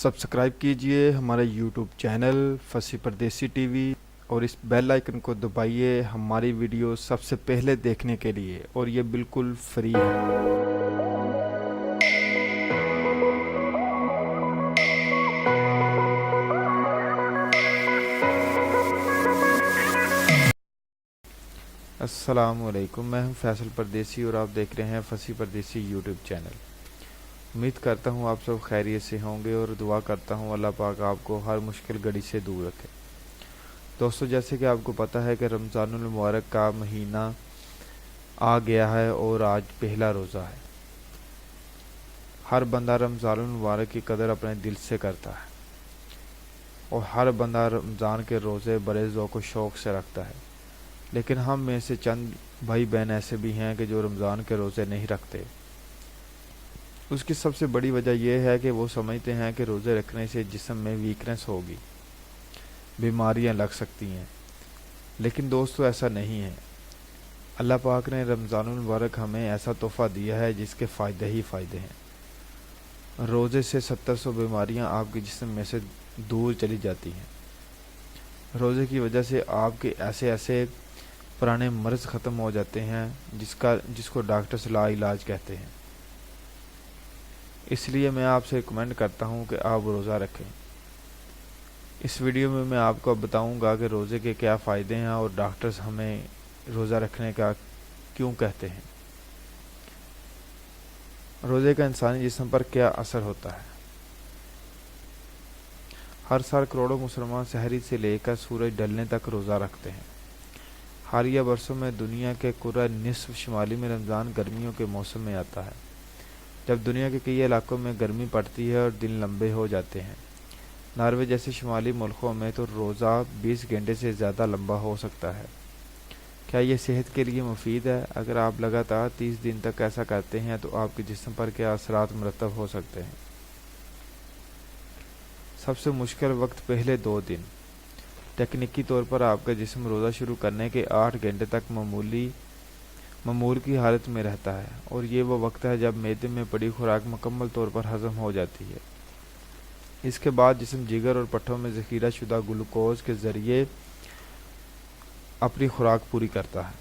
Subscribe कीजिए हमारा YouTube channel फसी परदेसी टीवी और इस बेल आइकन को दबाइए हमारी वीडियो सबसे पहले देखने के लिए, और ये बिल्कुल फ्री है। अस्सलामुअलैकुम, मैं हूं फैसल परदेसी और आप देख रहे हैं फसी परदेसी यूट्यूब चैनल। उम्मीद करता हूं आप सब खैरियत से होंगे और दुआ करता हूं अल्लाह पाक आपको हर मुश्किल घड़ी से दूर रखे। दोस्तों, जैसे कि आपको पता है कि रमज़ानुल मुबारक का महीना आ गया है और आज पहला रोज़ा है। हर बंदा रमज़ानुल मुबारक की कदर अपने दिल से करता है और हर बंदा रमज़ान के रोज़े बड़े ज़ौक़ व शौक़ से रखता है, लेकिन हम में से चंद भाई बहन ऐसे भी हैं कि जो रमज़ान के रोज़े नहीं रखते। उसकी सबसे बड़ी वजह यह है कि वो समझते हैं कि रोज़े रखने से जिस्म में वीकनेस होगी, बीमारियां लग सकती हैं। लेकिन दोस्तों, ऐसा नहीं है। अल्लाह पाक ने रमज़ानुल मुबारक हमें ऐसा तोहफ़ा दिया है जिसके फ़ायदे ही फ़ायदे हैं। रोज़े से 700 बीमारियां आपके जिस्म में से दूर चली जाती हैं। रोज़े की वजह से आपके ऐसे ऐसे पुराने मर्ज़ ख़त्म हो जाते हैं जिसको डॉक्टर लाइलाज कहते हैं। इसलिए मैं आपसे रिकमेंड करता हूं कि आप रोज़ा रखें। इस वीडियो में मैं आपको बताऊंगा कि रोज़े के क्या फ़ायदे हैं और डॉक्टर्स हमें रोज़ा रखने का क्यों कहते हैं। रोज़े का इंसानी जिस्म पर क्या असर होता है। हर साल करोड़ों मुसलमान सहरी से लेकर सूरज ढलने तक रोज़ा रखते हैं। हालिया बरसों में दुनिया के कुरा निस्फ शुमाली में रमज़ान गर्मियों के मौसम में आता है, जब दुनिया के कई इलाकों में गर्मी पड़ती है और दिन लंबे हो जाते हैं। नॉर्वे जैसे शुमाली मुल्कों में तो रोज़ा 20 घंटे से ज़्यादा लंबा हो सकता है। क्या ये सेहत के लिए मुफीद है? अगर आप लगातार 30 दिन तक ऐसा करते हैं तो आपके जिस्म पर क्या असरात मरतब हो सकते हैं। सबसे मुश्किल वक्त पहले 2 दिन। तकनीकी तौर पर आपका जिस्म रोज़ा शुरू करने के 8 घंटे तक मामूल की हालत में रहता है, और ये वो वक्त है जब मैदे में पड़ी खुराक मुकम्मल तौर पर हज़म हो जाती है। इसके बाद जिस्म जिगर और पट्ठों में ज़ख़ीरा शुदा ग्लूकोज के ज़रिए अपनी खुराक पूरी करता है।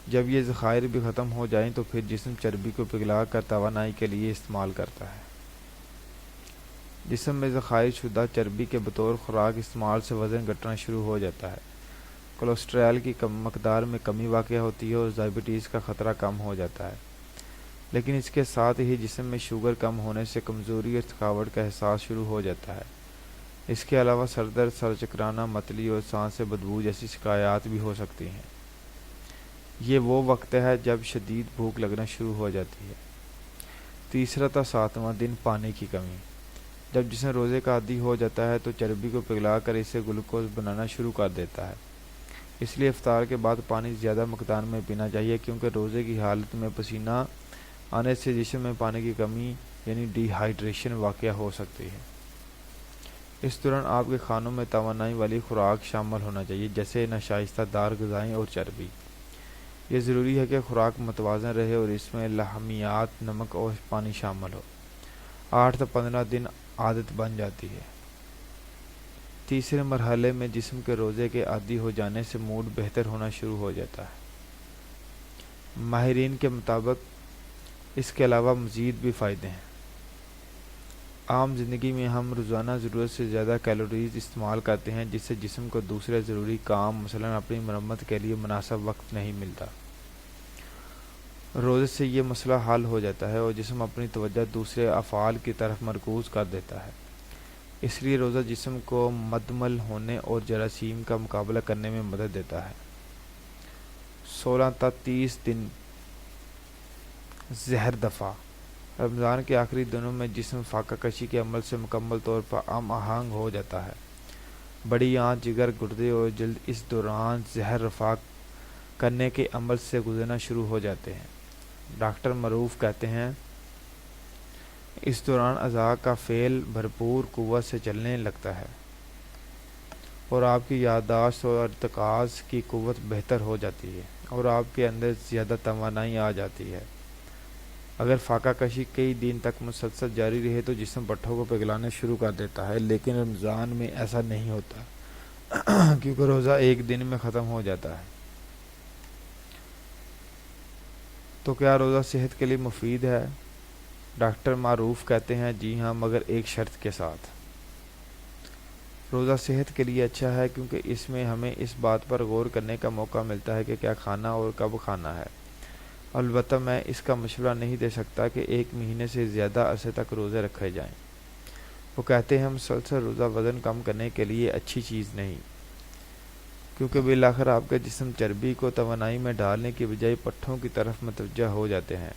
जब ये ज़ख़ायर भी ख़त्म हो जाएं तो फिर जिस्म चर्बी को पिघला कर तवानाई के लिए इस्तेमाल करता है। जिस्म में ज़ख़ायर शुदा चर्बी के बतौर खुराक इस्तेमाल से वज़न घटना शुरू हो जाता है। कोलेस्ट्रॉल की मकदार में कमी वाक़या होती है और डायबिटीज़ का ख़तरा कम हो जाता है। लेकिन इसके साथ ही जिस्म में शुगर कम होने से कमज़ोरी और थकावट का एहसास शुरू हो जाता है। इसके अलावा सर दर्द, सर चकराना, मतली और सांस से बदबू जैसी शिकायत भी हो सकती हैं। ये वो वक्त है जब शदीद भूख लगना शुरू हो जाती है। तीसरा था 7वां दिन, पानी की कमी। जब जिस्म रोज़े का आदी हो जाता है तो चर्बी को पिघला कर इसे ग्लूकोज बनाना शुरू कर देता है। इसलिए इफ्तार के बाद पानी ज़्यादा मकदार में पीना चाहिए, क्योंकि रोज़े की हालत में पसीना आने से जिस्म में पानी की कमी यानी डिहाइड्रेशन वाक़या हो सकती है। इस दौरान आपके खानों में तवानाई वाली खुराक शामिल होना चाहिए, जैसे नाशाइस्ता दार ग़िज़ाएँ और चर्बी। ये ज़रूरी है कि खुराक मतवाज़न रहे और इसमें लहमियात, नमक और पानी शामिल हो। 8 से 15 दिन आदत बन जाती है। तीसरे मरहले में जिस्म के रोज़े के आदी हो जाने से मूड बेहतर होना शुरू हो जाता है। माहिरीन के मुताबिक इसके अलावा मज़ीद भी फ़ायदे हैं। आम ज़िंदगी में हम रोज़ाना ज़रूरत से ज़्यादा कैलोरीज़ इस्तेमाल करते हैं, जिससे जिस्म को दूसरे ज़रूरी काम मसलन अपनी मरम्मत के लिए मुनासिब वक्त नहीं मिलता। रोज़े से ये मसला हल हो जाता है और जिस्म अपनी तवज्जो दूसरे अफ़आल की तरफ मरकूज़ कर देता है। इसलिए रोज़ा जिस्म को मद्दमल होने और जरासीम का मुकाबला करने में मदद देता है। 16 तक 30 दिन, ज़हर दफ़ा। रमज़ान के आखिरी दिनों में जिस्म फाका कशी के अमल से मुकम्मल तौर पर हम आहंग हो जाता है। बड़ी आँत, जिगर, गुर्दे और जल्द इस दौरान ज़हर रफ़ा करने के अमल से गुजरना शुरू हो जाते हैं। डॉक्टर मरूफ कहते हैं, इस दौरान अज़ा का फ़ेल भरपूर क़ुव्वत से चलने लगता है और आपकी याददाश्त और इर्तिकाज़ की क़ुव्वत बेहतर हो जाती है और आपके अंदर ज़्यादा तवानाई आ जाती है। اگر فاقہ کشی کئی دن تک مسلسل جاری رہے تو جسم پٹھوں کو پگھلانا شروع کر دیتا ہے، لیکن رمضان میں ایسا نہیں ہوتا کیونکہ روزہ ایک دن میں ختم ہو جاتا ہے۔ تو کیا روزہ صحت کے لیے مفید ہے؟ ڈاکٹر معروف کہتے ہیں جی ہاں، مگر ایک شرط کے ساتھ۔ روزہ صحت کے لیے اچھا ہے کیونکہ اس میں ہمیں اس بات پر غور کرنے کا موقع ملتا ہے کہ کیا کھانا اور کب کھانا ہے۔ البتہ میں اس کا مشورہ نہیں دے سکتا کہ 1 مہینے سے زیادہ عرصے تک روزے رکھے جائیں۔ وہ کہتے ہیں مسلسل روزہ وزن کم کرنے کے لیے اچھی چیز نہیں، کیونکہ بالآخر آپ کا جسم چربی کو توانائی میں ڈالنے کی بجائے پٹھوں کی طرف متوجہ ہو جاتے ہیں۔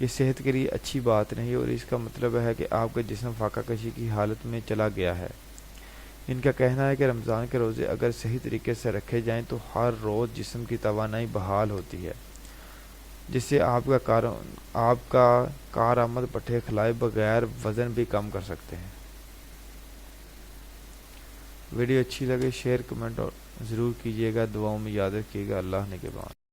یہ صحت کے لیے اچھی بات نہیں، اور اس کا مطلب ہے کہ آپ کا جسم فاقہ کشی کی حالت میں چلا گیا ہے۔ ان کا کہنا ہے کہ رمضان کے روزے اگر صحیح طریقے سے رکھے جائیں تو ہر روز جسم کی توانائی بحال ہوتی ہے، جس سے آپ کا کارآمد پٹھے کھلائے بغیر وزن بھی کم کر سکتے ہیں۔ ویڈیو اچھی لگے شیئر کمنٹ اور ضرور کیجیے گا، دعاؤں میں یاد رکھیے گا۔ اللہ نے کے بعد